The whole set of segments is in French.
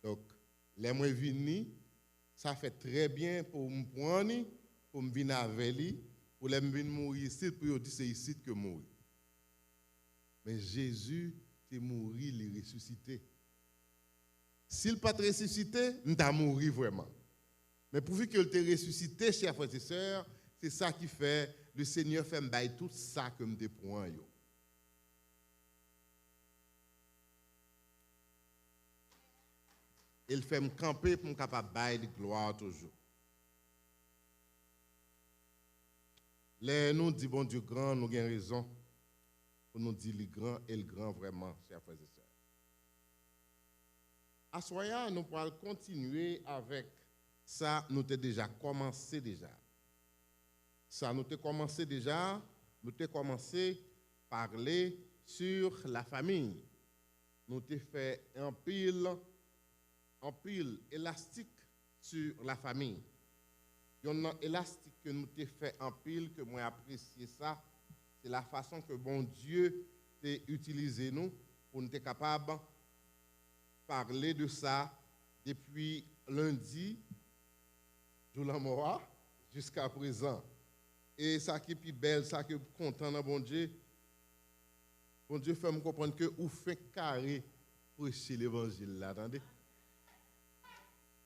Donc, les mois venus, ça fait très bien pour me prendre, pour me venir avec lui, pour les venir mourir ici, pour dire c'est ici que mourir. Mais Jésus est mort, il est ressuscité. S'il n'a pas ressuscité, il t'a mouru vraiment. Mais pourvu qu'il t'ait ressuscité, chers frères et sœurs, c'est ça qui fait, le Seigneur fait me bailler tout ça que me prend. Il fait me camper pour me capable bailler de gloire toujours. Les nous dit bon Dieu grand, nous avons raison pour nous dire le grand et le grand vraiment, chers frères et sœurs. À ce moment, nous pourrons continuer avec ça, nous avons déjà commencé déjà. Ça, nous avons commencé déjà, nous avons commencé à parler sur la famille. Nous avons fait un pile élastique sur la famille. Il y a un élastique que nous avons fait en pile, que moi apprécié ça, c'est la façon que bon Dieu a utilisé nous pour nous être capables de parler de ça depuis lundi, jour la mort, jusqu'à présent. Et ça qui est plus belle, ça qui est content dans bon Dieu fait me comprendre que vous faites carré prêcher l'évangile là, attendez.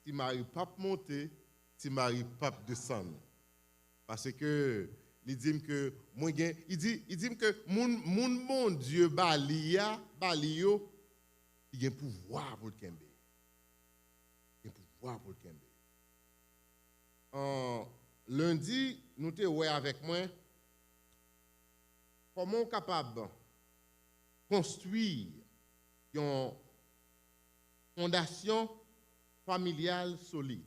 Si Marie pape monter, si Marie pape descendre. Parce que il dit que moi il dit que mon bon Dieu balio, il a un pouvoir pour le kembe. Il a un pouvoir pour le kembe. Lundi, nous étions avec moi comment on est capable de construire une fondation familiale solide.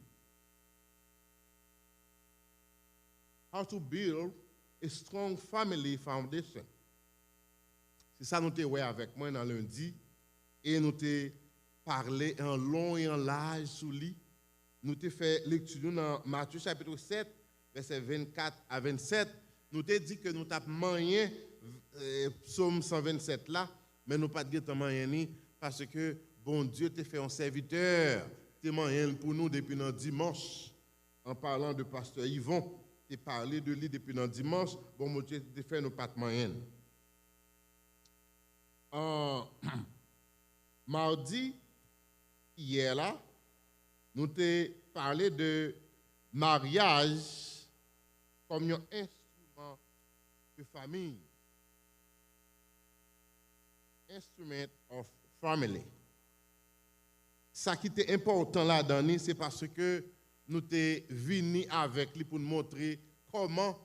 How to build a strong family foundation. C'est ça nous étions avec moi dans lundi et nous avons parlé en long et en large sur lui. Nous avons fait lecture dans Matthieu chapitre 7, versets 24 à 27. Nous avons dit que nous avons moyen psaume 127 là, mais nous n'avons pas de moyen parce que bon Dieu t'a fait un serviteur, t'es moyen pour nous depuis le dimanche. En parlant de pasteur Yvon, t'es parlé de lui depuis le dimanche, bon Dieu t'a fait nos pas de moyen. Mardi, hier là, nous avons parlé de mariage comme un instrument de famille. Instrument of family. Ça qui était important là-dedans, c'est parce que nous sommes venus avec lui pour nous montrer comment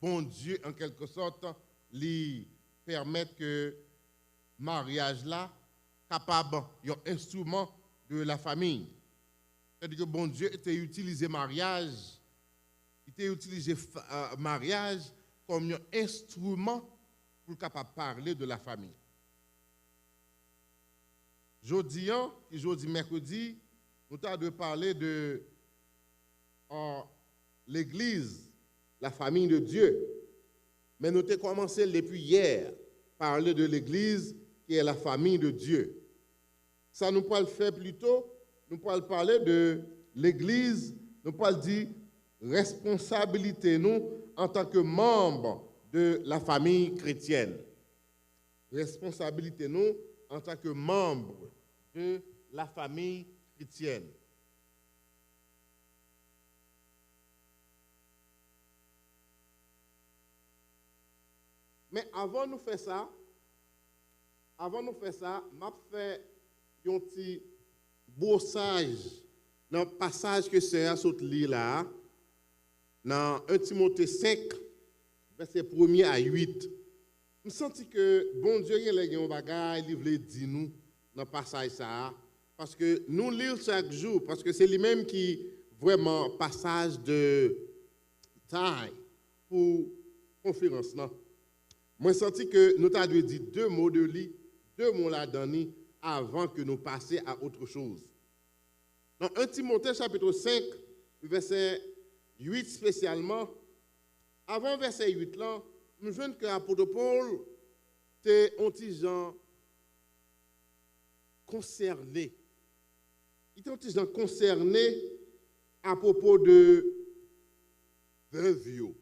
bon Dieu, en quelque sorte, lui permettre que mariage là capable un instrument de la famille. C'est-à-dire que bon Dieu a utilisé mariage, il a utilisé mariage comme un instrument pour capable parler de la famille. Jeudi mercredi, nous avons parlé de l'Église, la famille de Dieu. Mais nous avons commencé depuis hier à parler de l'Église qui est la famille de Dieu. Ça, nous pourrons le faire plus tôt. Nous pourrons parler de l'Église, nous pourrons dire responsabilité, nous, en tant que membres de la famille chrétienne. Responsabilité, nous, en tant que membres de la famille chrétienne. Mais avant de faire ça, m'a fait un petit bossage dans le passage que c'est à ce lit là, dans 1 Timothée 5, verset 1er à 8. Je sens que bon Dieu, il y a un bagage, il veut dire nous dans le passage ça, parce que nous lisons chaque jour, parce que c'est lui-même qui vraiment passage de taille pour conférence. Non? Moi, je sens que nous avons dit deux mots de lui, deux mots là-dedans, avant que nous passions à autre chose. Dans 1 Timothée chapitre 5, verset 8 spécialement, avant verset 8 là, nous voyons que l'apôtre Paul était un petit gens concerné il était concerné à propos de veuve.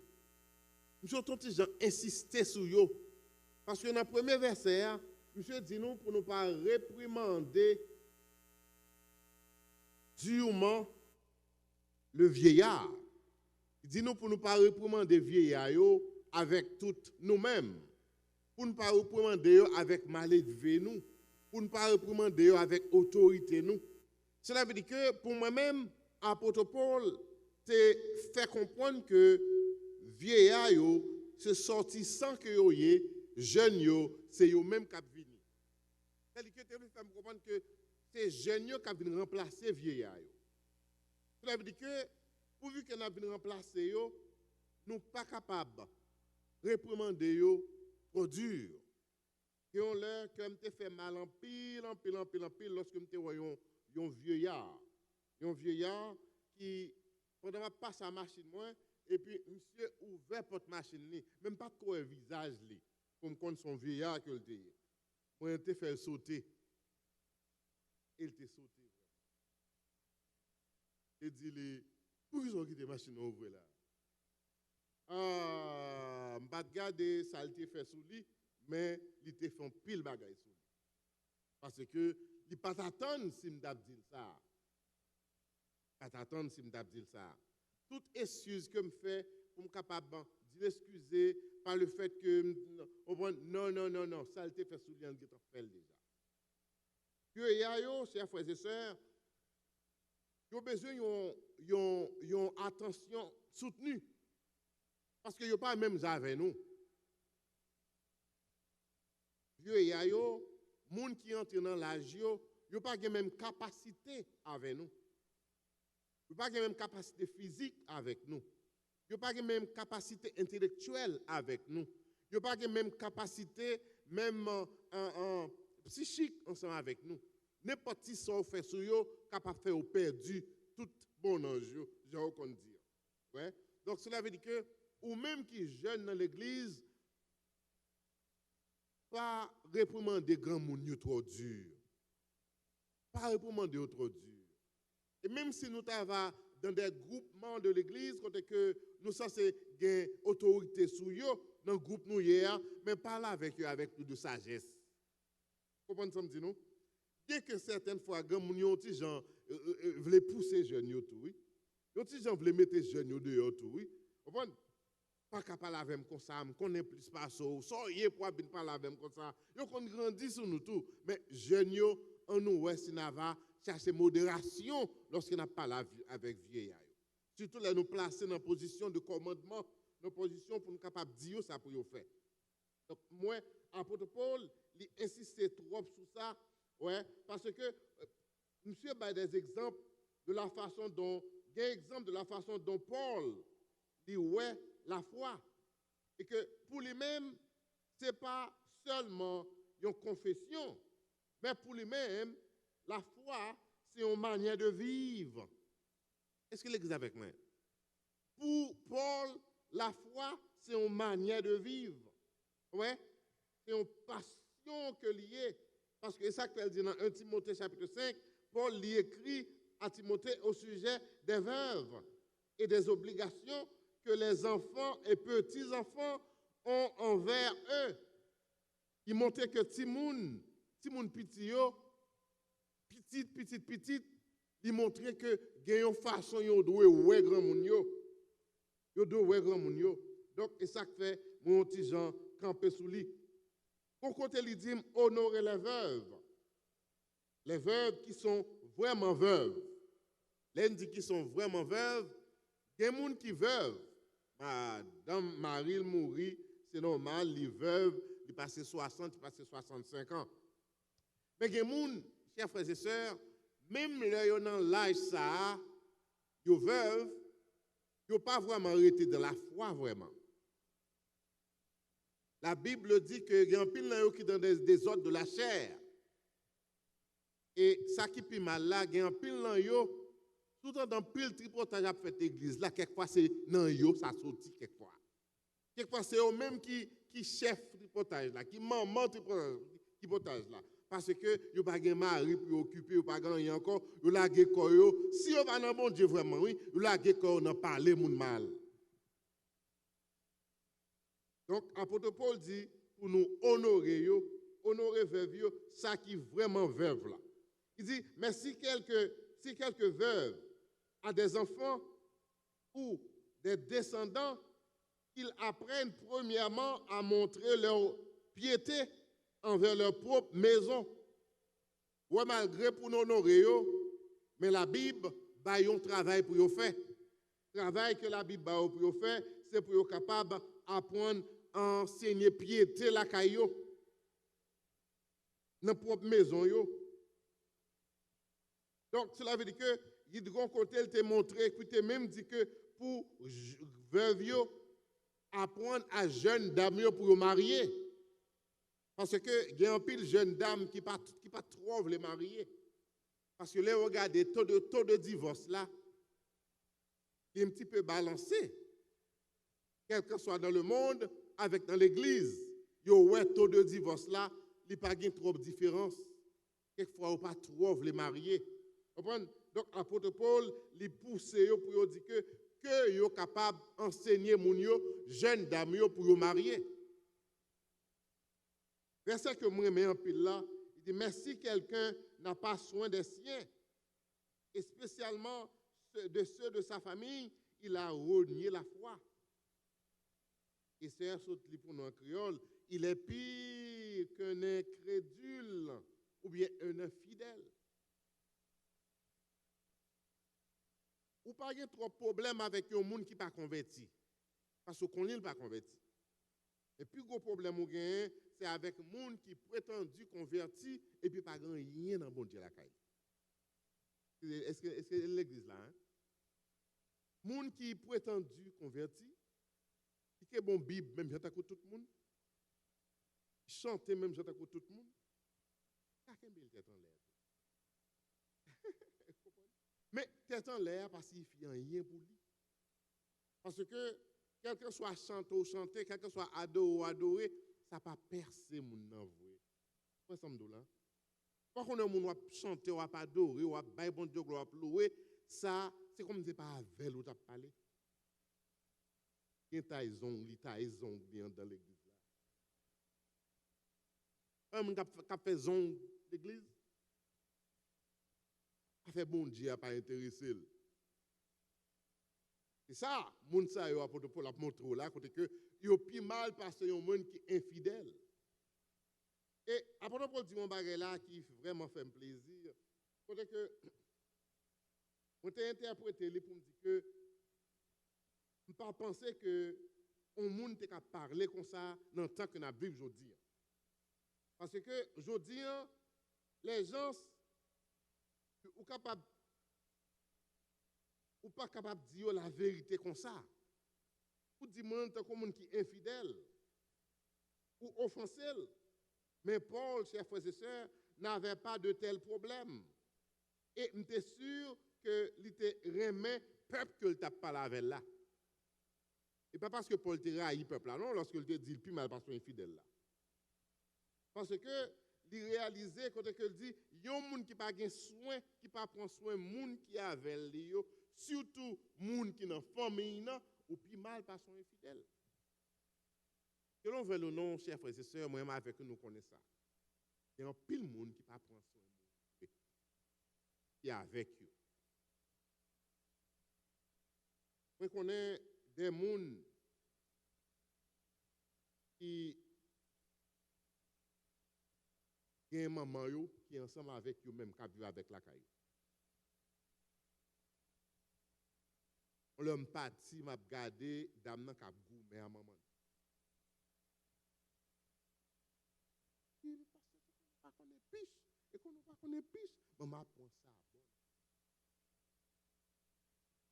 Monsieur a insisté sur eux. Parce que dans le premier verset, monsieur dit nous pour ne pas réprimander durement le vieillard. Il dit nous pour ne pas réprimander le vieillard avec toutes nous-mêmes. Pour ne pas réprimander avec malédiction nous. Pour ne pas réprimander avec autorité nous. Cela veut dire que pour moi-même, apôtre Paul te fait comprendre que vieillard se sorti sans que yo yé, jeune c'est yo même qui vini. C'est-à-dire que tu fait comprendre que c'est jeune qui viennent remplacer vieillard. Cela veut dire que pourvu que nous viennent remplacer yo, nous pas capables réprimander yo trop dur. Et on leur que me fait mal en pile lorsque me voyons un vieillard. Un vieillard qui pendant ma passe à machine moi et puis monsieur ouvert porte machine li, même pas de quoi visage li comme quand son vieillard que le dit. Moi te fait sauter. Il te sauté. Et dit li pour qu'ils ont quitté machine ouvert là. Ah, m'pas garder ça il te fait sous lui mais il te fait un pile bagaille sous lui. Parce que il pas t'attendre si m'd'a dit ça. Pas t'attendre si m'd'a dit ça. Toute excuse que me fait pour me capable d'excuser excuser par le fait que non, ça il te fait sous lui en fait déjà. Que yo chers frères et sœurs, yo besoin yon attention soutenue parce que yo pas même avec nous. Vieux yo moun qui entre dans l'âge yo pas même capacité avec nous. Yo pas même capacité physique avec nous. Yo pas même capacité intellectuelle avec nous. Yo pas même capacité même psychique ensemble avec nous. N'importe qui ça fait sur yo capable faire au perdu tout bon ange, j'ai qu'on dire. Ouais. Donc cela veut dire que ou même qui jeune dans l'église pas réprimander grand monde trop dur. Pas réprimander trop dur. Et même si nous travaillons dans des groupements de l'église côté que nous censés gagner autorité sur eux dans le groupe nous hier, mais parler avec eux avec plus de sagesse. Vous comprenez ça me dit nous? Dès que certaines fois grand moun yon ti gens veulent pousser jeunes yo tout oui. Yon ti gens veulent mettre jeunes dehors tout oui. Vous comprenez? Pas capable avec moi comme ça, me connaît plus pas ça, soyez pour bien parler avec moi comme ça. Yo qu'on grandit sur nous tout, mais jeunes yo en nous ouais si n'a va chercher modération lorsqu'on n'a pas la vie avec vieillard. Surtout là nous placer dans position de commandement, dans position pour nous capable dire ça pour yo faire. Donc moi apôtre Paul, il insistait trop sur ça, ouais, parce que monsieur a des exemples de la façon dont Paul dit ouais la foi et que pour lui-même c'est pas seulement une confession, mais pour lui-même la foi c'est une manière de vivre. Est-ce que l'église avec moi? Pour Paul, la foi c'est une manière de vivre. Ouais, c'est une passion que liée parce que c'est ça qu'elle dit dans 1 Timothée chapitre 5, Paul lui écrit à Timothée au sujet des veuves et des obligations que les enfants et petits-enfants ont envers eux. Il montrait que Timoun petit, il montrait que gagne façon yo doit ouais grand moun yo. Yo doit ouais grand moun yo. Donc et ça fait mon petit Jean camper sous lui. Pour côté il dit honorer les veuves. Les veuves qui sont vraiment veuves. Les dit qui sont vraiment veuves, des gens qui veuves. Madame Marie mourit, c'est normal, les veuves, ils passent 60, ils passent 65 ans. Mais des gens, chers frères et sœurs, même là, dans l'âge ça, ils veuves, ils n'ont pas vraiment arrêté de la foi, vraiment. La Bible dit que il y a un pile qui dans des ordres de la chair. Et ça qui est mal là, il y a un pile tout dans pile tripotage à fait l'église là quelquefois c'est non yo ça sorti quelquefois c'est eux même qui chef tripotage là qui maman tripotage là parce que yo pas gen mari pour occuper, yo pas gagner encore, yo la gen ko yo. Si yo va dans bon Dieu vraiment, oui, yo la gen ko dans parler moun mal. Donc apôtre Paul dit pour nous honorer yo, honorer veuve yo, ça qui vraiment veuve là. Il dit mais si quelques veuves a des enfants ou des descendants, qu'ils apprennent premièrement à montrer leur piété envers leur propre maison. Ouais, malgré pour nous honorer, mais la Bible a un travail pour vous faire. Le travail que la Bible a pour vous faire, c'est pour vous capable d'apprendre à enseigner piété la caillou dans leur propre maison. Donc, cela veut dire que, il de côté, il t'a montré, écoutez, même dit que pour veuve, apprendre à jeunes dames pour vous marier. Parce que il y a un pile jeune dame qui pas trop les marier. Parce que là, regardez, taux de divorce là, il est un petit peu balancé. Quel que soit dans le monde, avec dans l'église, il y a un taux de divorce là, il n'y a pas trop de différence. Quelquefois, on pas trop les marier. Donc, apôtre Paul, il pousse pour dire que yo capable d'enseigner moun yo, jeunes dames pour yo marier. Verset que moi mets en pile là, il dit mais si quelqu'un n'a pas soin des siens, et spécialement de ceux de sa famille, il a renié la foi. Et c'est saute pour nous en créole, il est pire qu'un incrédule ou bien un infidèle. Ou pas de trop de problème avec un monde qui n'est pas converti. Parce qu'on n'est pas converti. Et puis, gros problème, c'est avec un monde qui est prétendu converti et puis pas rien dans le bon Dieu la caille. Est-ce que l'église là? Hein? Monde qui est prétendu converti, qui est bon Bible, même j'entends tout le monde, chanter même j'entends tout le monde, quelqu'un belle tête en l'air. Mais tête en l'air parce qu'il ne fait rien pour lui. Parce que, quel que soit chanter ou chanter, quel que soit adorer ou adorer, ça ne va pas percer mon envoi. Quoi ça me dit là? Quand on a mon chanter ou adorer ou bailler bon Dieu gloire louer, ça c'est comme si pas avec ou t'a parlé. Il y a taison dans l'église là. Un monde qui fait zong l'église. A fait bon Dieu, pas intéressé. C'est ça, moun sa yo apôtre Paul a montré là, côté que yo pi mal parce que yon monde qui est infidèle. Et apôtre Paul dit mon bagay là qui vraiment fait plaisir, côté que on t'a interprété lui pour me dire que on pas penser que on monde t'est capable parler comme ça dans le temps que n'a vivre aujourd'hui. Parce que aujourd'hui les gens ou capable ou pas capable de dire la vérité comme ça. Ou dire comme un qui est infidèle ou offensé. Mais Paul, chers frères et sœurs, n'avait pas de tel problème. Et je suis sûr qu'il était remet peuple que t'a pas avec là. Et pas parce que Paul te raille peuple là, non, lorsqu'il te dit le plus mal parce qu'il est infidèle là. Parce que il réalisait quand il dit il y a un monde qui pas gain soin, qui pas prend soin monde qui avec lui, surtout monde qui dans famille ou plus mal parce son infidèle. Que l'on veut le nom, chers frères et sœurs, moi avec nous connaissons ça. Il y a un pile monde qui pas prend soin qui est avec eux. Moi connais des monde qui il y a un maman qui est ensemble avec eux même qui vit avec la caille. On l'homme parti m'a regardé dame nan k'ap goumé à maman. Il parce que pas qu'on est piche et qu'on pas qu'on est piche, maman prend ça bon.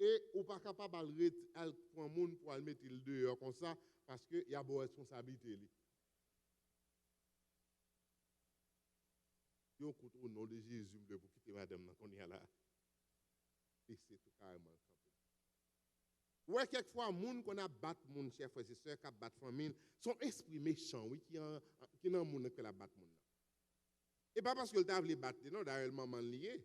Et ou pas capable de prendre monde pour aller mettre le dehors comme ça parce que y a bonne responsabilité li. Yo compte au nom de Jésus pour quitter madame nan qu'on y a là. Et c'est tout carrément campé. Ouais, quelquefois, les gens qui a battu mon chef frères et sœurs, qui a battu famille, sont esprits méchants, oui, qui n'ont monde que la battu monde. Et pas parce que le t'a voulu battre, non, d'ailleurs, maman lié.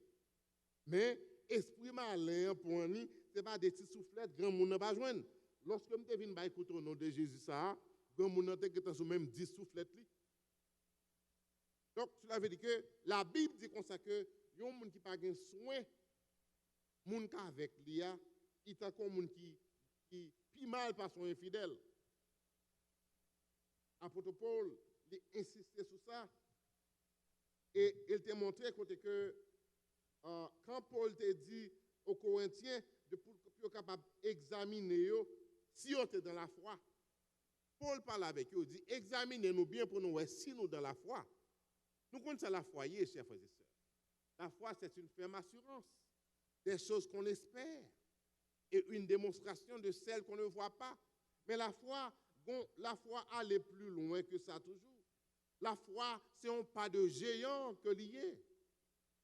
Mais esprit malin pour nous, ce n'est pas des petits soufflettes, grand monde n'a pas joindre. Lorsque je suis venu écouter au nom de Jésus, ça, grand monde n'a pas sur même 10 soufflettes. Donc, cela veut dire que la Bible dit comme ça que il y a un monde qui n'a pas soin, monde qui avec lui, il est comme un monde qui pis mal par son infidèle. Apôtre Paul, il insistait sur ça. Et il t'a montré que quand Paul t'a dit aux Corinthiens pour être capable d'examiner si on est dans la foi, Paul parle avec eux, il dit examinez-nous bien pour nous voir si nous dans la foi. Nous connaissons la foi, chers frères et sœurs. La foi, c'est une ferme assurance des choses qu'on espère et une démonstration de celles qu'on ne voit pas. Mais la foi allait plus loin que ça toujours. La foi, c'est un pas de géant que lié.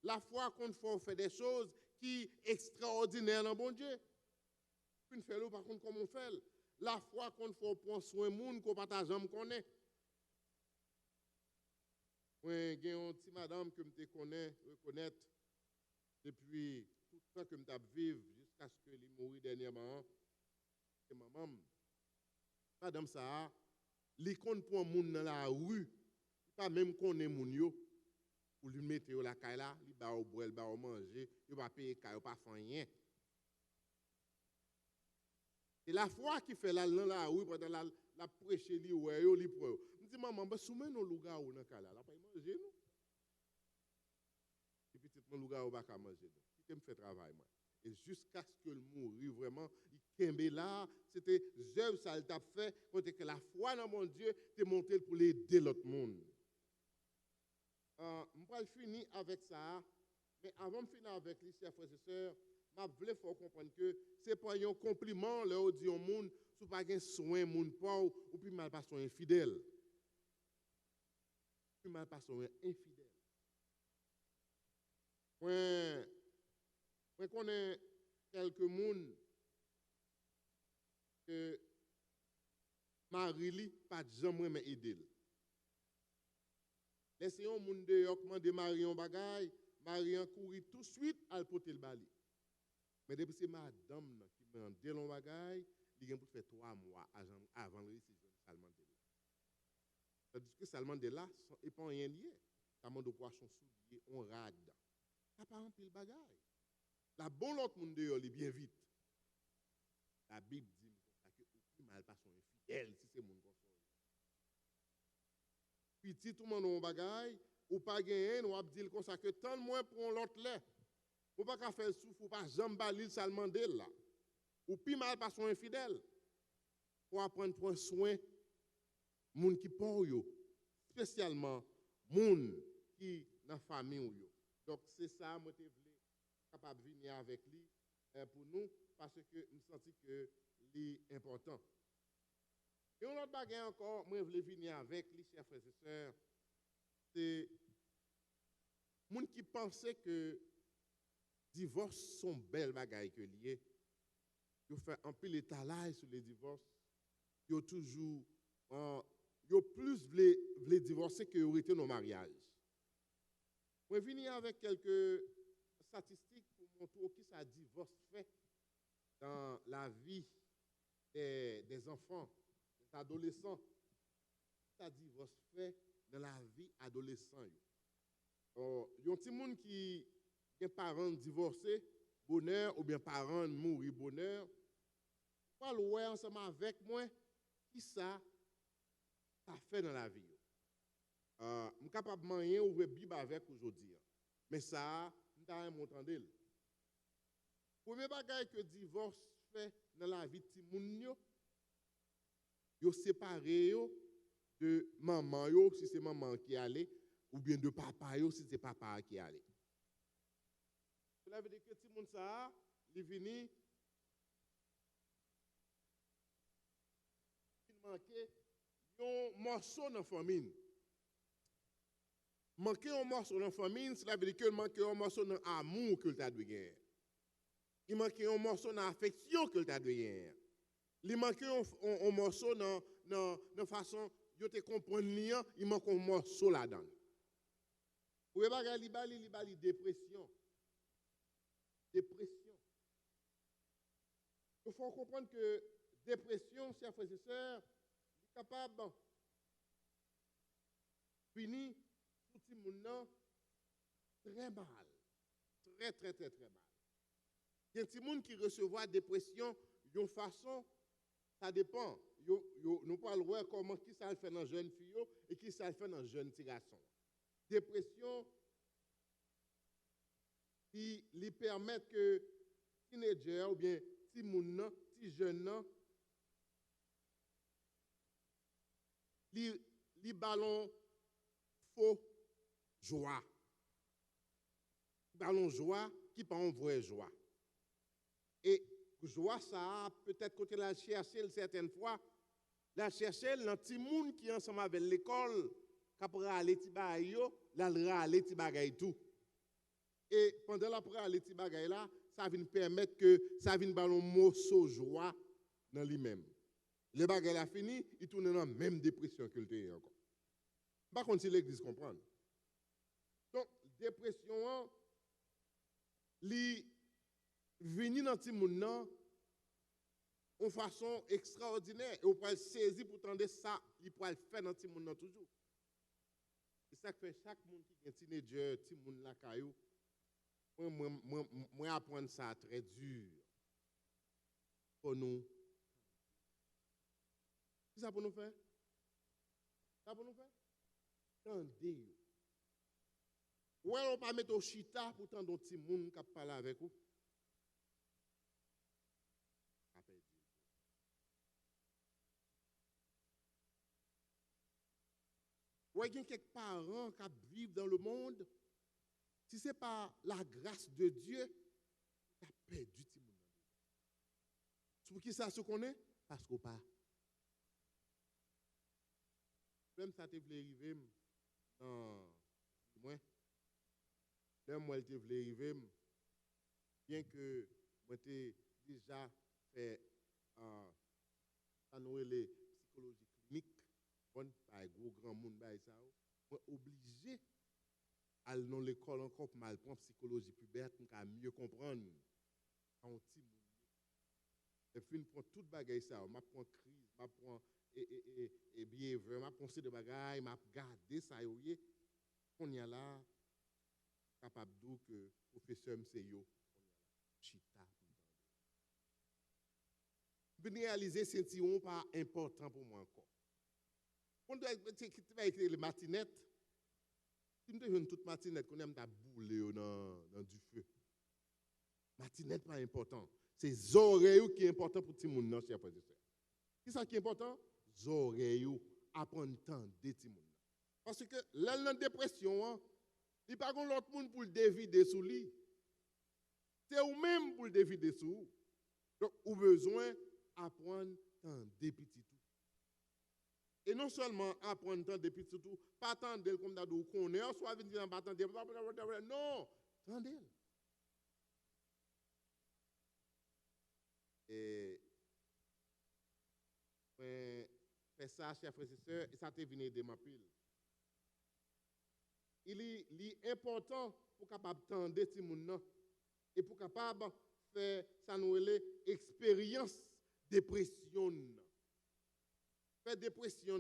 La foi qu'on fait des choses qui sont extraordinaires dans bon Dieu. Puis fait par contre comme on fait. La foi qu'on fait prendre soin monde qu'on pas jamais connaît. Moi, il y a une petite madame que je reconnaître depuis tout le temps que je vivre jusqu'à ce qu'elle mourit dernièrement. C'est ma maman. Madame ça, l'icône pour un monde dans la rue, pas même qu'on est moun yo, pour lui mettre la caille là, il va au boire, il va au manger, il va payer caille, il va pas faire rien. Et la foi qui fait là dans la rue pendant la prêcher li ouais yo li pro. Me dit maman, ba soumen nos lugar ou dans caille là, pas manger nous. Et petit mon lugar ou pas manger nous. Qui me fait travail moi. Et jusqu'à ce que le mourir vraiment, il kembe là, c'était œuvre ça il t'a fait côté que la foi dans mon Dieu t'est monté pour l'aider l'autre monde. Je vais finir avec ça, mais avant de finir avec les chers frères et sœurs, je voulais faire comprendre que ce n'est pas un compliment, là, où dit au monde, si pas un soin, monde pauvre, ou puis mal pas son infidèle. Puis mal pas son infidèle. Moi, connais quelques monde que Marie-Li pas jamais aider. Laissez un monde dehors de Marion bagay, Marion courir tout de suite à porter le bali. Mais depuis c'est madame qui m'a dit long bagay, il a pour faire 3 mois avant le récit de Salmandela. Tandis que Salmandela n'est pas rien lié. Ça m'a de poisson soulier, on rade. Ça pas rempli le bagay. La bonne l'autre monde dehors, il bien vite. La Bible dit que au mal pas son infidèle si c'est mon console. Puis si tout le monde a un bagay, ou pas gagner, ou abdil comme ça que tant moins pour l'autre là. Ou pas qu'à faire souffle, ou pas jamais balir salmandel là. Ou puis mal pas son infidèle. Pour apprendre prendre soin moun qui pauvre yo, spécialement moun qui dans famille yo. Donc c'est ça moi te voulais capable venir avec lui pour nous parce que nous senti que c'est important. Et un autre bagage encore, moi, je voulais venir avec les chers frères et sœurs, c'est les gens qui pensaient que le divorce sont belles bagages que liés. Ils font un peu l'étalage sur les divorces. Ils ont toujours, ils ont plus voulu divorcer que ils été dans le mariage. Je vais venir avec quelques statistiques pour montrer qui ça divorce fait dans la vie des enfants. Adolescents, ça divorce fait dans la vie adolescent. Il y a un petit monde qui a parents divorcés, bonheur, ou bien parents mourir, bonheur. Pas le ouais ensemble avec moi, qui ça fait dans la vie. Je suis capable de manger ouvrir Bible avec aujourd'hui. Mais ça, je ne sais pas entendre. Premier bagage que divorce fait dans la vie de petit monde, yo séparé de maman yo si c'est maman qui allait ou bien de papa yo si c'est papa qui allait. Cela veut dire que tout le monde ça il vini il manquait un morceau dans la famille. Manquer un morceau dans la famille, cela veut dire qu'il manquait un morceau dans l'amour que tu as dû gagner. Il manquait un morceau dans l'affection que tu as dû gagner. Il manque un morceau dans la façon de te comprendre, il manque un morceau là-dedans. Pour les bagages, il bali dépression. Dépression. Il faut comprendre que dépression, chers frères et sœurs, est capable de finir tout le monde très mal. Très, très, très, très mal. Il y a des gens qui reçoivent dépression d'une façon, ça dépend. Nous parlons voir comment qui ça fait dans jeune fille et qui ça fait dans jeune petit garçon. Dépression qui lui permet que teenager ou bien petit moun petit jeune li ballon faux joie. Ballon joie qui pas en vraie joie. Et joie ça peut-être côté la chercher certaines fois la chercher dans petit monde qui ensemble avec l'école qu'après aller ti bagay yo la rale ti bagay tout. Et pendant la rale ti bagay là ça vient permettre que ça vient ballon morceau joie dans lui-même. Le bagay la fini, il tourne dans la même dépression que le était encore. Par contre si l'église comprend. Donc dépression li venir dans ti moun nan en façon extraordinaire et on peut saisir pour tendre ça, il peut le faire dans ti moun nan toujours. C'est ça que fait chaque monde qui est teenager, ti moun la kayou. Moi apprendre ça très dur pour nous. C'est ça pour nous faire? Ça pour nous faire? Tendez. Ouais, on pas mettre au chita pour tendre ti moun qui parler avec vous. Ou il y a quelques parents qui vivent dans le monde, si ce n'est pas la grâce de Dieu, tu as perdu tout le monde. Pour qui ça se connaît? Parce qu'on pas. Même ça te voulait arriver dans moi. Même moi, te voulait arriver, bien que moi, j'ai déjà fait les psychologie clinique. Bon, par gros grand monde bail ça moi obligé à aller dans l'école encore pour mal prendre psychologie puberté pour mieux comprendre en petit monde et puis prend toute bagaille ça m'a prend crise m'a prend et bien vraiment penser de bagaille m'a garder ça yoyé on y a là capable d'où que professeur c'est yo on y a là chita venir réaliser c'est pas important pour moi encore. On doit écrire les matinettes. Si nous devons toute matinette, qu'on aime ta boule dans du feu. Matinette pas important. C'est les oreilles qui est important pour tout le monde, chers frères et sœurs. Qui ça qui est important? Les oreilles, apprendre temps de tout le monde. Parce que là, dans la dépression, il n'y a pas l'autre monde pour le dévider sous lui. C'est vous-même pour le dévider sous vous. Donc, vous avez besoin d'apprendre temps de petit tout. Et non seulement apprendre tant depuis tout, pas attendre comme d'adou qu'on est, soit venir en attendre, non, attendez. Et fait ça, chers frères et sœurs, et ça te venu de ma pile. Il est important pour capable attendre ces gens et pour capable faire ça nous expérience dépression. Faire dépression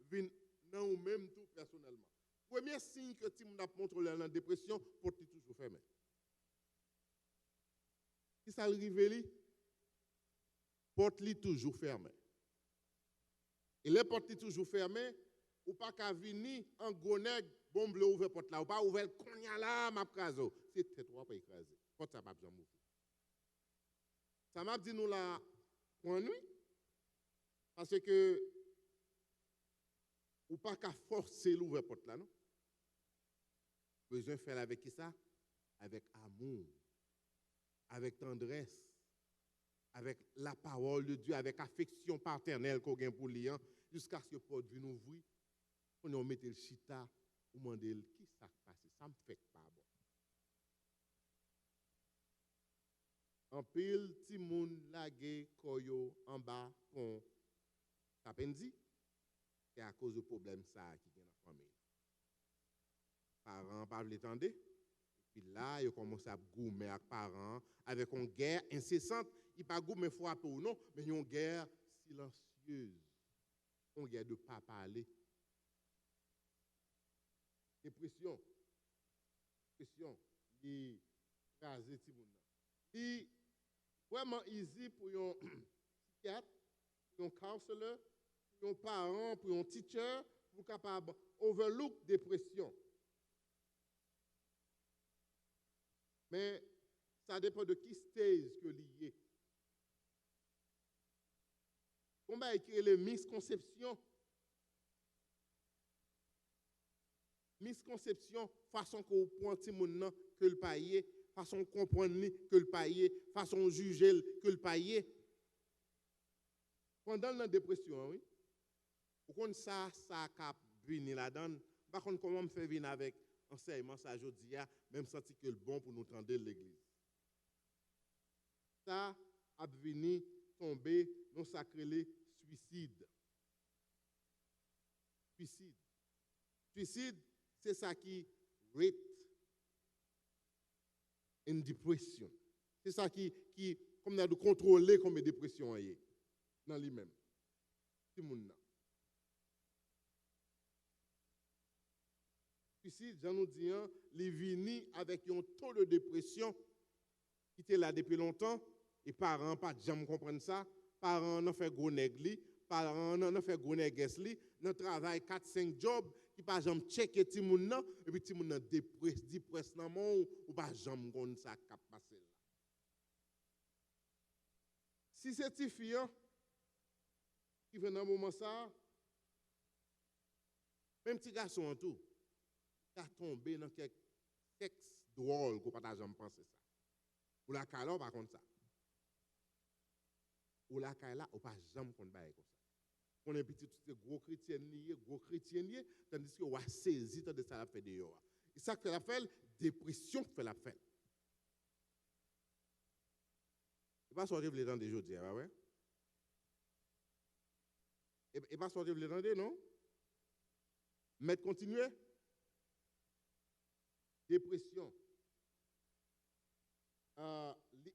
vient dans ou même tout personnellement. Premier signe que tu m'as montré la dépression, porte toujours fermé. Si ça arrive, porte toujours fermé. Et les portes toujours fermées, ou pas qu'à venir en gros nègre, bon bleu ouvert porte là, ou pas ouvert cogna là, m'a craso. C'est toi pas écrasé. Porte ça pas jamais ouvert. Ça m'a dit nous là, point nuit, parce que ou pas qu'à forcer l'ouvrir porte là, non? Besoin de faire avec qui ça? Avec amour, avec tendresse, avec la parole de Dieu, avec affection paternelle qu'on a pour lui, jusqu'à ce que porte vienne ouvrir, on mette le chita, ou demander qui ça passe, ça me fait pas bon. En pile, ti moun lage koyo en bas, pon, ça peine dit. C'est à cause du problème ça qui est dans la famille. parents pas l'étendre. Puis là, ils commencent à goumer avec parents, avec une guerre incessante. Ils pas goumer frapper ou non, mais une guerre silencieuse. Une guerre de ne pas parler. Dépression. Dépression. Il crase tout le monde. C'est vraiment easy pour un psychiatre, pour un counselor, pour un parent, pour un teacher, pour capable overlook dépression. Mais ça dépend de qui stage que lié. On va écrire les misconceptions. Misconception, façon qu'on prend tout le monde que le payer, façon comprendre que le payer, façon juger que le payer. Pendant la dépression, oui. Pourquoi ça cap venir là-dedans? Par contre, comment me fait venir avec enseignement ça aujourd'hui, même senti que le bon pour nous tendre l'église. Ça a venu tomber dans sacré suicide. Suicide. Suicide, c'est ça qui rate une dépression. C'est ça qui comme on a de contrôler comme dépression est dans lui-même. Tout le monde. Suicide, j'en nous dis, les vini avec un taux de dépression qui était là depuis longtemps, et parents pas jamais comprendre ça, parents n'ont fait gros nègli, parents n'ont fait gros nègli, n'ont travail 4-5 jobs qui pas jamais checker ti moun nan, et puis ti moun nan dépresse nan mon ou pas jamais gon ça cap passer là. Si c'est ti fille qui vient dans moment ça, même petit garçon en tout, a tombé dans quelque sexe drôle qu'on pas jamais penser ça. Ou la cala par contre ça. Ou la cala ou pas jamais qu'on bailler comme ça. On est petit tout gros chrétien lié, tandis que on a saisi de ça la fait dehors. Et ça fait la fait dépression fait la fait. Il va sortir les dents de aujourd'hui, ouais. Et pas sortir les dents de non? Mais continuer. Dépression.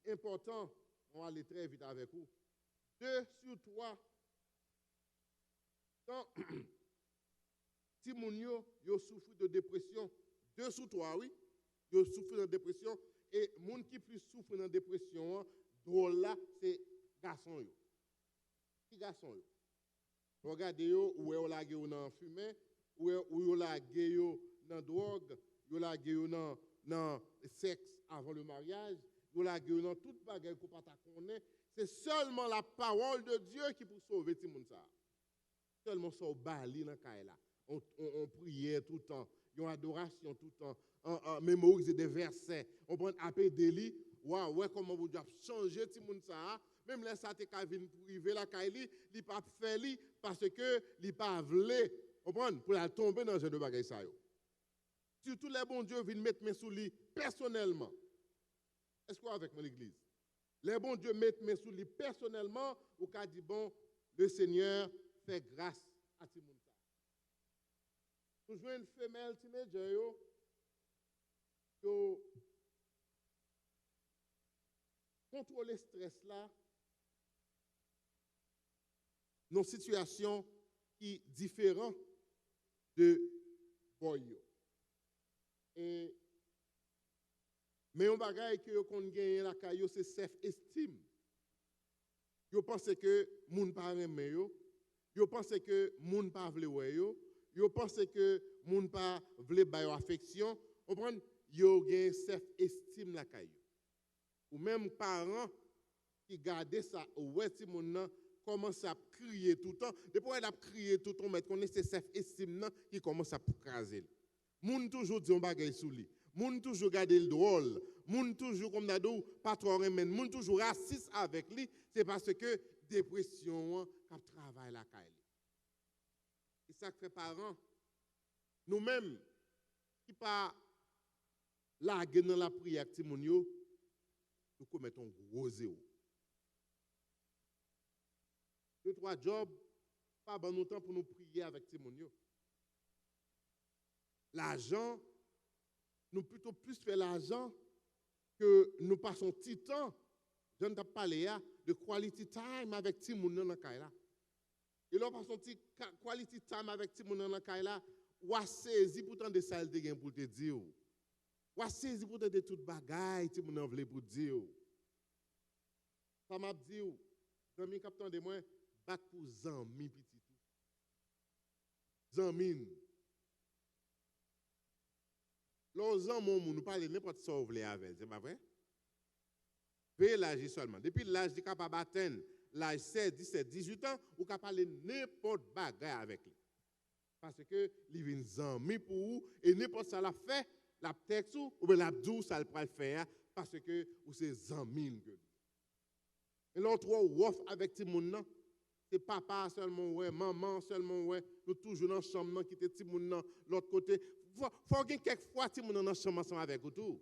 L'important, on va aller très vite avec vous. 2 sur 3. Quand si moun yo souffre de dépression, 2 sur 3, oui, yo souffre de dépression. Et moun qui plus souffre de dépression, drôle là, c'est garçon yo. Qui garçon yo? Regardez yo, ou yo lage yo dans fumée, ou yo lage yo dans drogue, yo lage yo dans sexe avant le mariage, yo lage yo dans toute bagarre qu'on pas connaît. C'est seulement la parole de Dieu qui peut sauver tout le monde ça. Seulement ça au bali dans là. On priait tout le temps, on adoration tout le temps, on mémorise des versets, on prend appel délit. Waouh, ouais comment vous avez changé tout le monde ça. Même là ça t'es venir pour arriver la Kaili, il pas fait li parce que il pas voulu, comprendre pour la tomber dans ce de bagaille ça yo. Surtout les bons dieux viennent mettre mes sous lui personnellement. Est-ce qu'on avec mon église? Les bons dieux mettent mes sous lui personnellement ou qu'a dit bon, le Seigneur fait grâce à tout le monde ça. Toujours une femelle teenager yo contrôler le stress là, dans une situation qui est différente de boy. Et mais un bagage que qu'on gagne la caillou c'est self-esteem. Yo pense que moun pa reme yo pense que moun pa vle wè yo pense que moun pa vle ba yo affection, comprendre yo gagne self-esteem la caillou. Ou même parents qui gardent ça ouais si moun nan commence à crier tout le temps, depuis elle a crié tout le temps mais connaît c'est self-esteem qui commence à craser. Moun toujours dit on bagay sou li. Moun toujours garder le drôle, moun toujours comme d'ado pas trop remen, moun toujours raciste avec lui, c'est parce que dépression cap travail la caille. Et ça fait parents nous-mêmes qui pas larguer dans la prière ti moun yo, nous commettons gros zéro. 2-3 jobs pas bon temps pour nous prier avec ti moun yo. L'argent nous plutôt plus faire l'argent que nous passons petit temps, je ne t'ai pas parlé de quality time avec Timoun dans la caille. Et là, passons petit quality time avec Timoun dans la caille, ou à saisir pourtant de ça de pour te dire. Ou à saisir pourtant de toute bagaille Timoun en voulait pour dire. Ça m'a dit, Zami capitaine de moi, bac pour Zami petit tout. Zamine. L'ozan mon nous parle n'importe ça vous voulez avec, c'est pas vrai? Veuillez l'âge seulement. Depuis l'âge de capable atteindre l'âge 16, 17, 18 ans, ou capable parler n'importe bagarre avec lui. Parce que il vient Zami pour vous et n'importe ça l'a fait, la texte ou bien la dou ça le peut faire parce que ou c'est Zamine que. Et l'autre off avec Timoun c'est papa seulement ouais, maman seulement ouais, nous toujours dans la chambre qui était Timoun l'autre côté. Faut que quelquefois Timoun dans la chambre ensemble avec vous tout.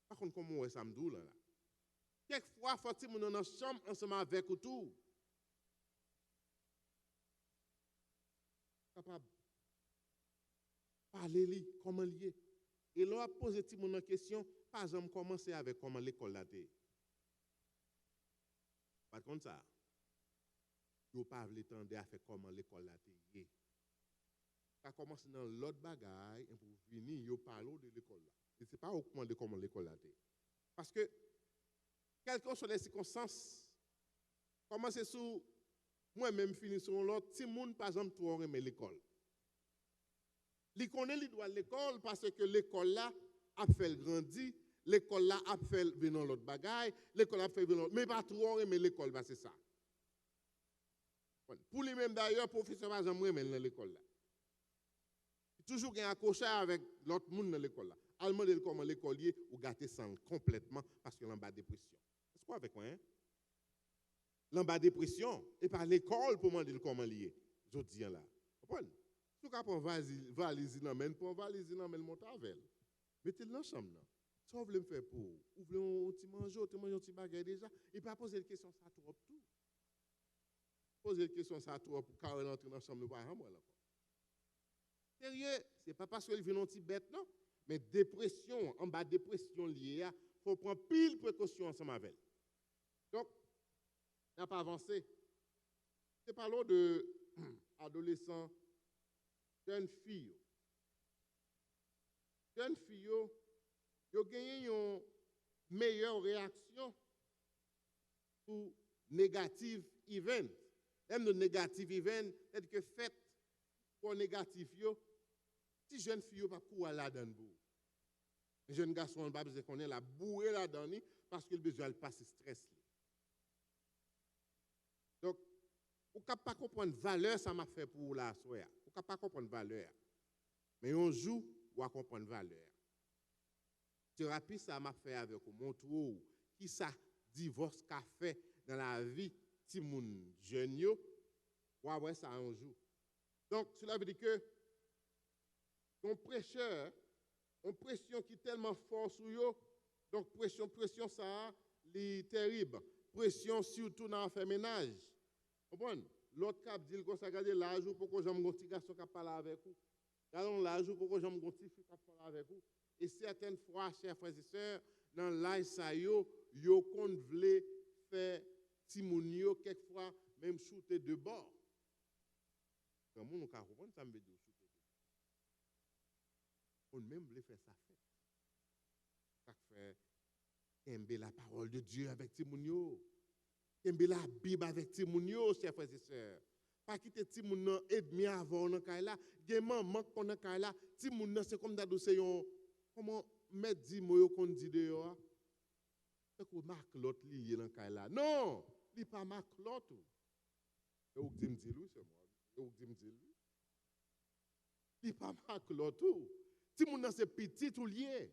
Par contre comment ouais ça me doule là. Quelquefois faut Timoun dans la chambre ensemble avec vous tout. Capable parler lui comment lié. Et là poser Timoun une question, par exemple commencer avec comment l'école là était. Par contre ça, yo pas le temps de faire comment l'école là était. Ça commence dans l'autre bagaille et pour venir yo parler de l'école là. Et c'est pas au de comment l'école là était. Parce que quelles que soient les circonstances, commencer sous moi-même finir sur l'autre, si moun par exemple tout aimer l'école. Li connaît li doit l'école parce que l'école là a fait grandir, l'école là a fait venir l'autre bagaille, l'école a fait venir mais pas trop aimer l'école bah c'est ça. Pour lui-même d'ailleurs professeur pas jamais aimer dans l'école là. Toujours un accrochage avec l'autre monde dans l'école là. Allemand de comment l'écolier ou gâter sans complètement parce que l'en bas dépression. C'est quoi avec moi hein? L'en bas dépression et par l'école pour demander comment lier. Je dis là. Comprenez? Tout cas pour valise dans men pour valise dans men monter avec. Mettez-le dans la chambre là. Ça vous voulez me faire pour ou voulez un petit manger, un petit baguette déjà et pas poser la question ça trop tout. Poser la question ça trop pour carrément entrer dans la chambre pas moi là. Sérieux, c'est pas parce qu'il vient un petit bête non, mais dépression, en bas dépression liée, il faut prendre pile précaution ensemble avec. Donc, on n'a pas avancé. C'est parlons de adolescents, jeunes filles. Jeunes filles, ils ont gagné une meilleure réaction pour négative event. Même le négative event, c'est que fait pour négatif yo. Si jeune fille pas courir là-dedans bou. Jeune garçon pas besoin qu'on est la bourré là-dedans parce qu'il besoin de passer stress. Donc ou capable pas comprendre valeur ça m'a fait pour la soya. Ou capable pas comprendre valeur. Mais un jour ou à comprendre valeur. Thérapie ça m'a fait avec montre qui ça divorce qu'a fait dans la vie ti moun jeune yo. Ou ouais ça un jour. Donc cela veut dire que ton prêcheur, une pression qui est tellement forte sur eux, donc pression ça, est terrible. Pression surtout dans le ménage. Comprenez? L'autre cap dit que ça garde l'âge pour que j'aime un petit garçon qui parle avec vous. Gardons l'âge pour que j'aime un petit fille qui parle avec vous. Et certaines fois, chers frères et sœurs, dans l'âge ça yo qu'on voulait faire timonio quelquefois même shooter de bord. Quand on comprend ça me veut dire shooter. On même voulait faire ça fait. Ça fait aimer la parole de Dieu avec Timounio. Aimer la Bible avec Timounio, chers frères et sœurs. Pas quitter Timounio et demi avant dans là. Gen maman qu'on dans là, Timounio c'est comme d'ado c'est comment mettre dit moyo qu'on dit dehors. C'est que marque l'autre lié dans là. Non, il pas marque l'autre. Et ou dit me dit lui c'est moi. Et ou dit me dit lui. Il pas marque l'autre. Si moun nan c'est petit ou lié,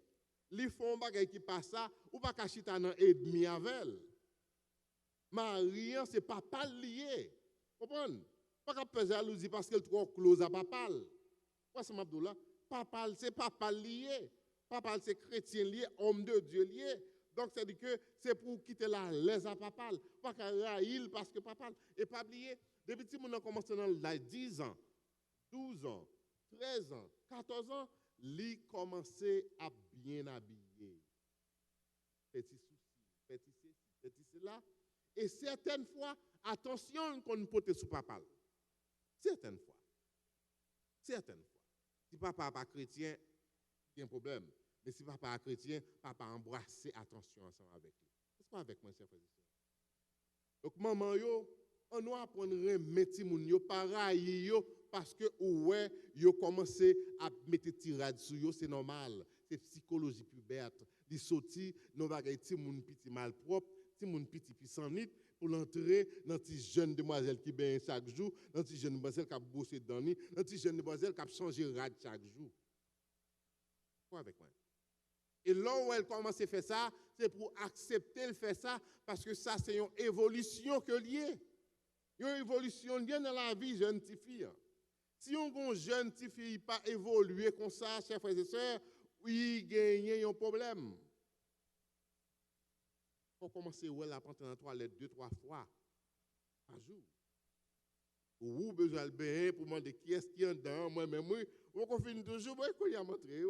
li font bagay qui passe ça ou pas kachita nan et demi avec. Marian c'est papa lié. Comprenez? Pas ka peser jalousie parce qu'elle trop close à papa. Quoi c'est m'abdoula? Papa c'est papa lié. Papa c'est chrétien lié, homme de Dieu lié. Donc ça dit que c'est pour quitter la laisse à papa, pas ka raïl parce que papa et pas lié. Depuis si moun nan commence dans l'âge 10 ans, 12 ans, 13 ans, 14 ans, il commençait à bien habiller. Petit souci, petit ceci, petit cela. Et certaines fois, attention qu'on ne peut sous papa. Certaines fois. Certaines fois. Si papa n'est pas chrétien, il y a un problème. Mais si papa est chrétien, papa embrasse attention ensemble avec lui. C'est pas avec moi, chers frères et sœurs. Donc, maman, on doit apprendre à remettre les pareil, parce que, ouais, yo commencé à mettre tirade sur yo, c'est normal. C'est psychologie puberte. Ils sortent, nos bagages, ti moun petit mal propre, ti moun petit puissant nit, pour l'entrer dans ti jeune demoiselle qui baigne chaque jour, dans ti jeune demoiselle qui a bossé dans ni, dans ti jeune demoiselle qui a changé rad chaque jour. Quoi avec moi? Et là où elle commence à faire ça, c'est pour accepter le faire ça, parce que ça, c'est une évolution que liée. Une évolution liée dans la vie jeune petite fille. Si on jeune petite fille pas évolué comme ça, chers frères et sœurs, il gagne un problème. Il faut commencer à prendre dans la toilette 2-3 fois par jour. Ou besoin de bain pour demander qui est-ce qui est dedans, moi-même, on confine toujours, moi, il y a montré,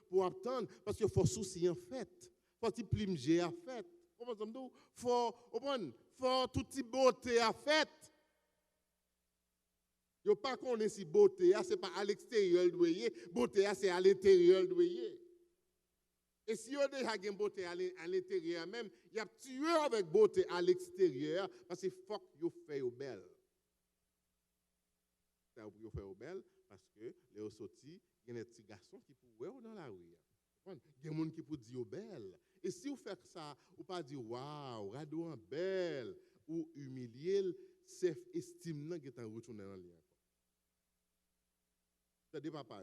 pour attendre, parce qu'il faut souci en fait, il faut qu'il plimger en fait, il faut toute beauté en fait. Il ne faut pas qu'on ait si beauté, ce n'est pas à l'extérieur de voyer, beauté c'est à l'intérieur de voyer. Et si on a déjà une beauté à l'intérieur même, il y a tué avec beauté à l'extérieur parce que faut que vous faites belle. Vous faites belle parce que les sortis, il y a des petits garçons qui pourraient dans la rue. Il y a des gens qui pourraient dire belle. Et si vous faites ça, vous ne pas dire waouh, radouan belle ou humilier, self-estime qui est en retourné dans le lien. C'est-à-dire papa.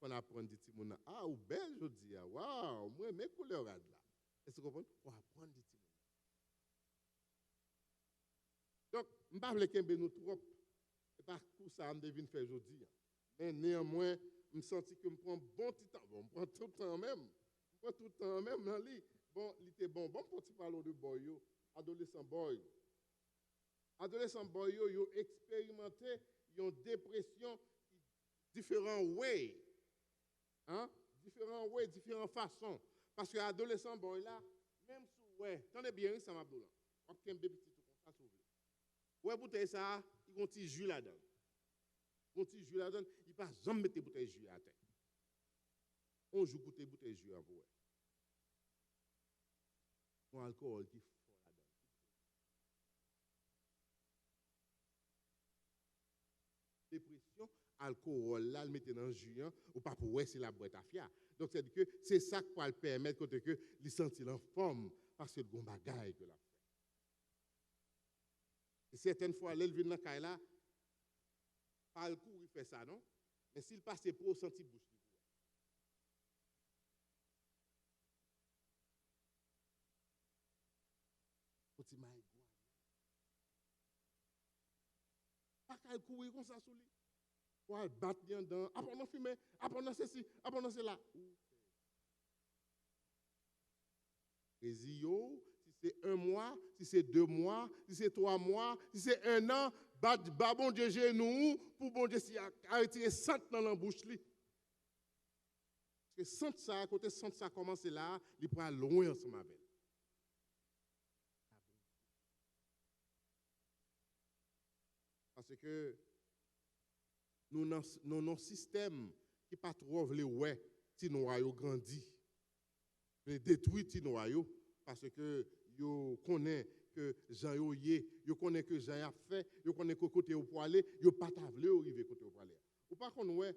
On apprend des petits gens, ah, ou belle, je dis, waouh, moi, mes couleurs là. Est-ce que vous comprenez? On apprend des petits gens. Donc, je ne vais pas vous nous trop. Et par coup, ça me devine faire aujourd'hui. Mais néanmoins, je me sens que je prends bon petit temps. Bon, je prends tout le temps même. Je prends tout le temps même dans le lit. Bon, il était bon. Bon, pour tu parler de boy, adolescent boy. Adolescent boy, ils ont expérimenté une dépression différents ways. Hein? Différents ways, différentes façons. Parce que l'adolescent, bon, là, même si, ouais, tenez bien, ça m'a dit là. On a un petit tout comme ça, s'ouvre. Ouais, bouteille ça, il y a un petit jus là-dedans. Un petit jus là-dedans, il ne peut pas jamais mettre bouteille de jus à terre. On joue bouteille de jus à vous. Un alcool qui est fort là-dedans. Dépression, alcool là, le mettre dans le jus, ou pas pour c'est la boîte à fiat. Donc, c'est-à-dire que c'est ça qui va le permettre que les sentir en forme, parce que le bon bagaille que la fait. Et certaines fois, l'éleveur dans la là, par le coup, il fait ça, non? Mais s'il passe pour sentir bouche, petit maïgouane. Pas qu'à courir comme ça sur lui. Pour aller battre dedans, apprendre à fumer, apprendre à ceci, apprendre à cela. Résio, si c'est 1 mois, si c'est 2 mois, si c'est 3 mois, si c'est 1 an, bat bon Dieu genou pour bon Dieu à retirer 100 dans la bouche. Parce que 100 ça, à côté 100 ça commence là, il prend loin ensemble avec. Parce que nous avons un système qui pas trop voulu ouais, si nous avons grandi. Les détruire si nous avons parce que yo connaît que Jean yo yo connaît que Jean a fait, yo connaît que côté au pour aller, yo pas tavle arriver côté au pour aller. Ou pas qu'on ouais,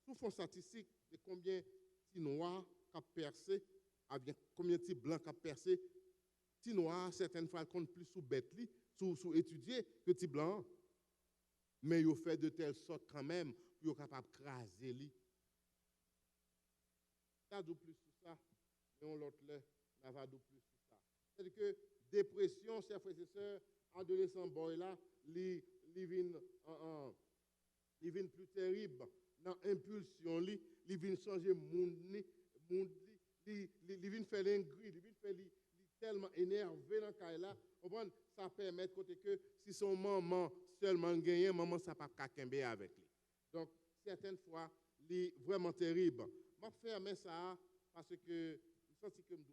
nous font statistique de combien de noirs qui percé, avec combien de blancs qui percé. Ti noirs certaines fois compte plus sous bête li, sous étudier que ti blanc. Mais ils fait de telle sorte quand même pour être capable de craser lui. Ça dit plus sur ça, mais on l'autre là, on va dire plus sur ça. C'est-à-dire que dépression, chers frères et sœurs, adolescent boy là, il vient plus terrible dans l'impulsion, il vient changer le monde, il vient faire l'ingrid, il vient faire tellement énervé dans le cas là. Ça permet que si son maman seulement gagne, maman ça pas kakembe avec lui. Donc, certaines fois, c'est vraiment terrible. Je ferme ça parce que je sens que je suis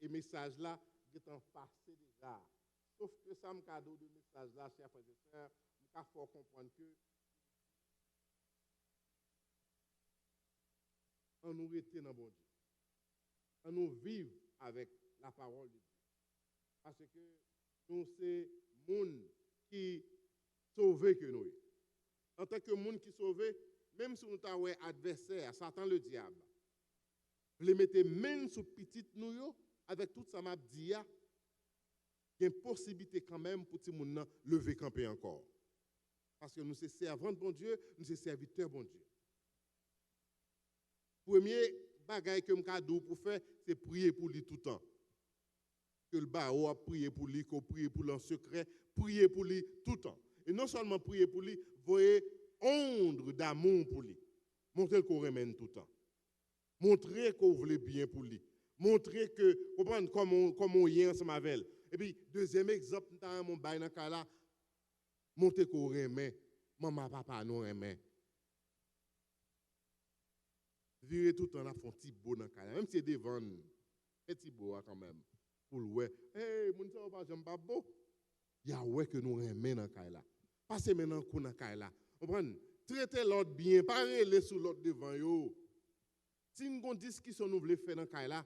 et message là, il est en passé déjà. Sauf que ça me cadeau de message là, chers frères et sœurs, il faut comprendre que on nous était dans bon Dieu. On nous vive avec la parole de Dieu. Parce que nous, c'est le monde qui sauvé que nous. En tant que monde qui sauvé, même si nous avons un adversaire, Satan le diable, vous les mettez même sous petite nous, avec tout ça m'a dit, il y a une possibilité quand même pour tout le monde lever camper encore. Parce que nous sommes servants de bon Dieu, nous sommes serviteurs de bon Dieu. Premier bagage que je dois pour faire, c'est prier pour lui tout le temps. Que le barreau a prié pour lui, qu'on prie pour lui en secret, prier pour lui tout le temps. Et non seulement prier pour lui, voyez, onde d'amour pour lui. Montrer qu'on remène tout le temps. Montrer qu'on voulait bien pour lui. Montrer que, comprendre comment on y est ensemble avec elle. Et puis, deuxième exemple, dans mon bail dans le cas là, montrer qu'on remet. Maman, papa, nous remet. Virer tout le temps là, font petit beau dans le cas là. Même si c'est devant, petit beau quand même. Pour le ouais, hey, mon ça va j'aime pas beau. Il y a ouais que nous remet dans le cas là. Passez maintenant coup dans le cas là. Comprendre? Traiter l'autre bien, pas reler sur l'autre devant yo. Si nous avons une discussion nous voulons faire dans le cas là,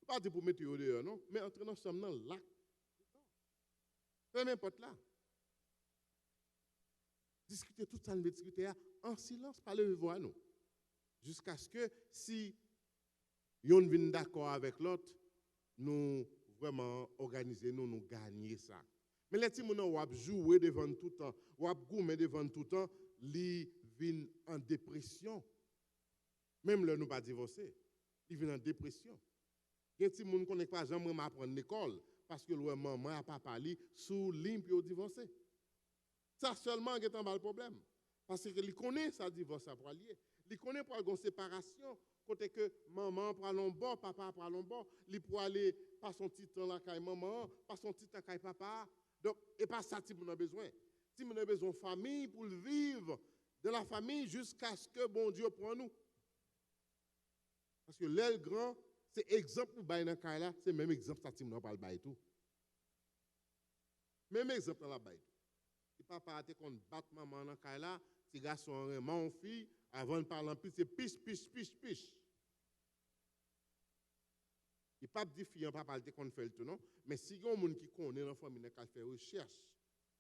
pas dire pour mettre dehors, non, mais entrer ensemble dans là. Peu importe là. Discuter tout ça, nous discuter en silence, pas le voir nous. Jusqu'à ce que si yon vient d'accord avec l'autre, nous vraiment organiser nous gagner ça. Mais les petits gens wap jouer devant tout le temps, wap goumer devant tout le temps, li vinn en dépression. Même là nous pas divorcer, ils viennent en dépression. Les petits gens connaissent pas jamais m'apprendre l'école parce que le maman et papa li sous ligne puis divorcé. Ça seulement est un mal problème parce que li connaît ça divorce pour allier. Li connaît pour une séparation. Côté que maman prend l'on bon, papa prend l'on bon, il pour aller pas son petit temps là caille maman, pas son petit temps caille papa. Donc et pas ça si on a besoin. Si on a besoin de famille pour vivre de la famille jusqu'à ce que bon Dieu prend nous. Parce que l'aile grand, c'est exemple pour bailler dans caille là, c'est même exemple ça si on pas le bailler tout. Même exemple dans la baille. Si papa a été qu'on bat maman dans caille là, si garçon mon fille avant de parler en plus, c'est piche. Il n'y a pas de fille, papa parler qu'on fait le tout, non? Mais si il y a un monde qui connaît dans la famille, qui fait recherche,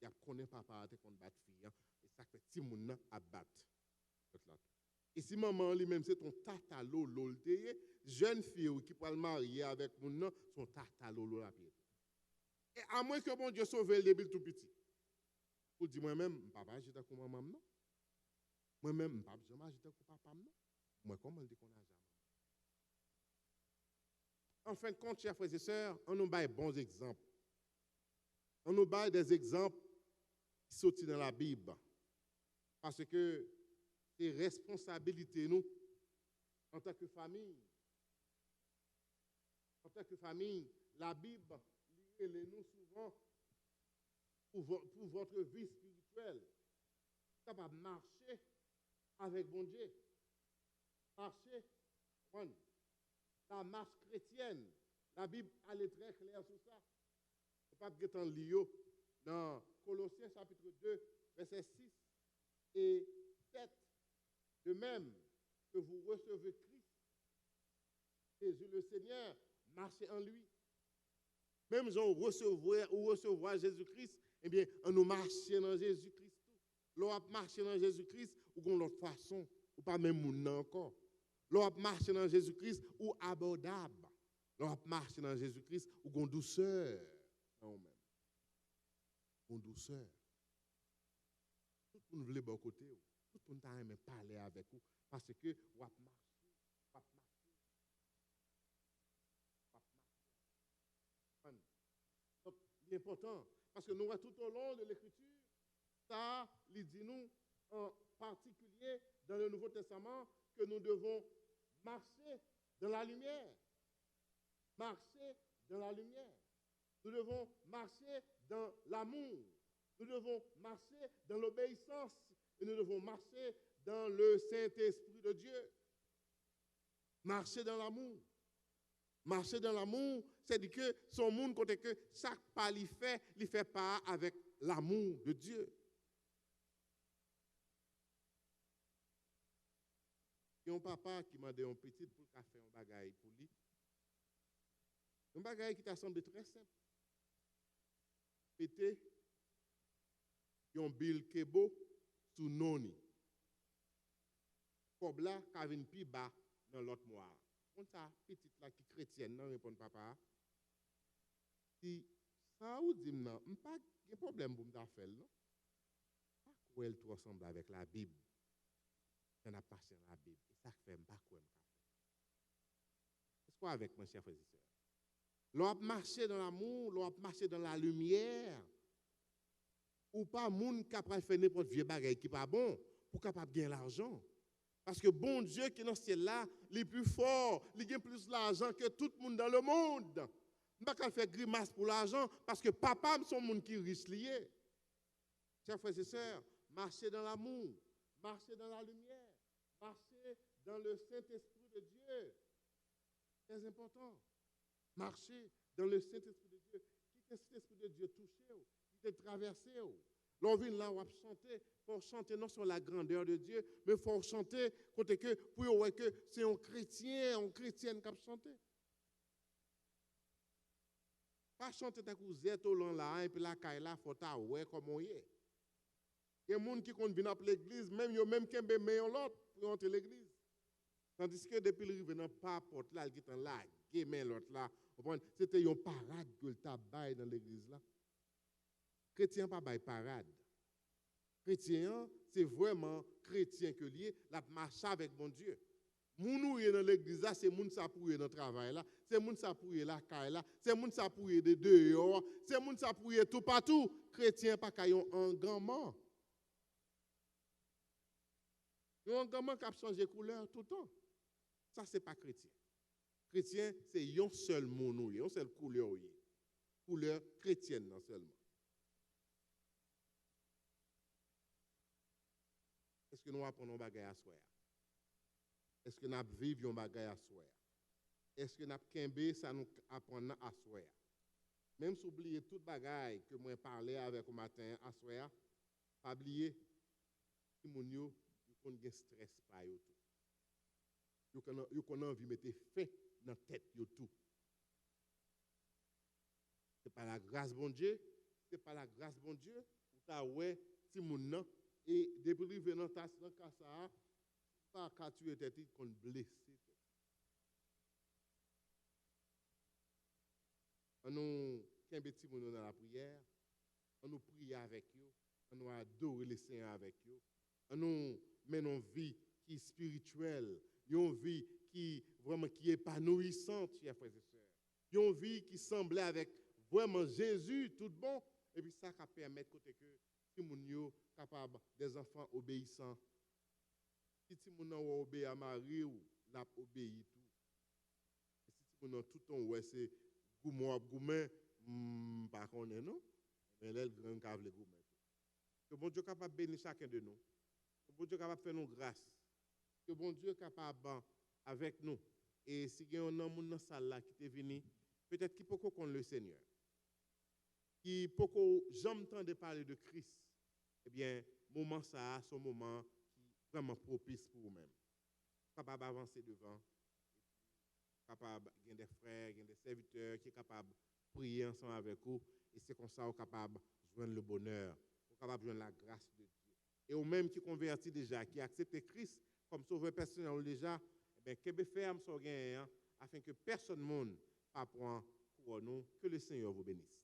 il connaît papa qu'on bat fille, et ça fait petit monde à battre. Et si maman lui-même, c'est ton tata lolo, jeune fille qui peut le marier avec mon son tata lolo la pied. Et à moins que bon Dieu sauve le début tout petit. Pour dire moi-même, papa, j'étais comme maman, non? Moi-même, papa, j'étais comme papa, non? Moi, comment dit qu'on a jamais? En fin de compte, chers frères et sœurs, on nous bat bons exemples. On nous bat des exemples qui sortent dans la Bible. Parce que c'est responsabilité, nous, en tant que famille. En tant que famille, la Bible, nous souvent pour votre vie spirituelle. Capable de marcher avec bon Dieu. Marcher, la marche chrétienne. La Bible, elle est très claire sur ça. Il ne faut pas être en lio. Dans Colossiens chapitre 2, versets 6 et 7. De même que vous recevez Christ, Jésus le Seigneur, marchez en lui. Même si on recevoir Jésus-Christ, eh bien, on nous marche dans Jésus-Christ. L'on a marché dans Jésus-Christ ou qu'on l'autre façon, ou pas même moun encore. L'on a marché dans Jésus-Christ ou abordable. L'on a marché dans Jésus-Christ ou qu'on douceur. Non, même. Qu'on douceur. Tout le monde veut bon côté. Tout le monde a aimé parler avec vous parce que on a marché. Donc, c'est important parce que nous voyons tout au long de l'Écriture, ça, il dit nous, en particulier dans le Nouveau Testament, que nous devons marcher dans la lumière. Marcher dans la lumière. Nous devons marcher dans l'amour. Nous devons marcher dans l'obéissance et nous devons marcher dans le Saint-Esprit de Dieu. Marcher dans l'amour. Marcher dans l'amour, c'est-à-dire que son monde, côté que chaque pas il fait pas avec l'amour de Dieu. Il y a un papa qui m'a dit un petit pour faire un bagaille pour lui. Un bagaille qui t'a semblé très simple. Pété, il y a un bill kebo sous noni. Comme là, qui vient plus bas dans l'autre mois. On ça, petite là qui chrétienne, non, répond papa. Si ça ou dit non, pas de problème pour me faire, non? Pas quoi elle tout ensemble avec la Bible. On a passé dans la Bible. Et ça fait pas quoi me faire. Est-ce quoi avec mon cher frère et sœur? L'on marché dans l'amour, l'on marché dans la lumière. Ou pas moun capable faire n'importe vieux bagage qui pas bon pour capable gagner l'argent. Parce que bon Dieu qui est dans ce ciel-là, il est plus fort, il gagne plus d'argent que tout le monde dans le monde. Je ne peux pas faire grimace pour l'argent parce que papa est son monde qui est riche lié. Chers frères et sœurs, marchez dans l'amour, marchez dans la lumière, marchez dans le Saint-Esprit de Dieu. C'est très important. Marchez dans le Saint-Esprit de Dieu. Qui est le Saint-Esprit de Dieu touché, qui est traversé. L'on vient là, on va chanter. Il faut chanter non sur la grandeur de Dieu, mais il faut chanter côté que pour voir que c'est un chrétien, une chrétienne qui a chanté. Pas chanter ta cousette au long là, et puis la caille là, il faut ta ouais comme on y est. Il y a des gens qui viennent à l'église, même qui aiment bien l'autre pour entrer l'église. Tandis que depuis le rive dans pas porte là, il est là, gamin l'autre là, c'était une parade que le tabac dans l'église là. Chrétien pas bail parade. Chrétien, c'est vraiment chrétien que lié, la marche avec mon Dieu. Moun ou dans l'église là, c'est moun ça pour dans le travail là, c'est moun ça pour la caille là, c'est moun ça pour de dehors, c'est moun ça pour tout partout. Chrétien pas caillon engagement. Un engagement qui a changé couleur tout le temps. Ça c'est pas chrétien. Chrétien, c'est un seul moun, une seule couleur, couleur chrétienne non seulement. Est-ce que nous apprenons bagaille à soi? Est-ce que nous vivons bagaille à soi? Est-ce que nous avons ça nous apprend à soi? Même si vous oubliez toute bagaille que moi parlé avec au matin à soi, pas oublier que mon yo un stress pas yo tout. Yo qu'on envie mettre fin dans tête yo tout. C'est pas la grâce bon Dieu, c'est pas la grâce bon Dieu ou ta ouais ti moun nan. Et depuis que dans ta ça, pas qu'à tuer tête qu'on blessé. On nous kembe ti moun dans la prière, on nous prie avec eux, on nous adore le Seigneur avec eux, on nous menons une vie qui est spirituelle, une vie qui vraiment qui est épanouissante, chers frères et sœurs. Une vie qui semblait avec vraiment Jésus tout bon et puis ça qui permet côté que si moun yo capable des enfants obéissants. Si moun nan obéit à Marie ou l'a obéi tout. Et si moun nan tout ton ouais c'est goumen pas connaît non. Mais là le grand cave le goumen. Que bon Dieu capable bénir chacun de nous. Que bon Dieu capable faire nous grâce. Que bon Dieu capable avec nous. Et si il y a un homme dans salle là qui est venu, peut-être qu'il peut connaître le Seigneur. Qui peut jamais entendre parler de Christ. Eh bien, moment ça, c'est un moment qui est vraiment propice pour vous-même. Capable d'avancer devant, capable de gagner des frères, gagner des serviteurs, qui sont capables de prier ensemble avec vous. Et c'est comme ça, vous capable de joindre le bonheur, vous capable de joindre la grâce de Dieu. Et vous-même qui convertit déjà, qui accepte Christ comme sauveur personnel déjà, eh bien, qu'est-ce que faire afin que personne ne pas prendre couronne, que le Seigneur vous bénisse.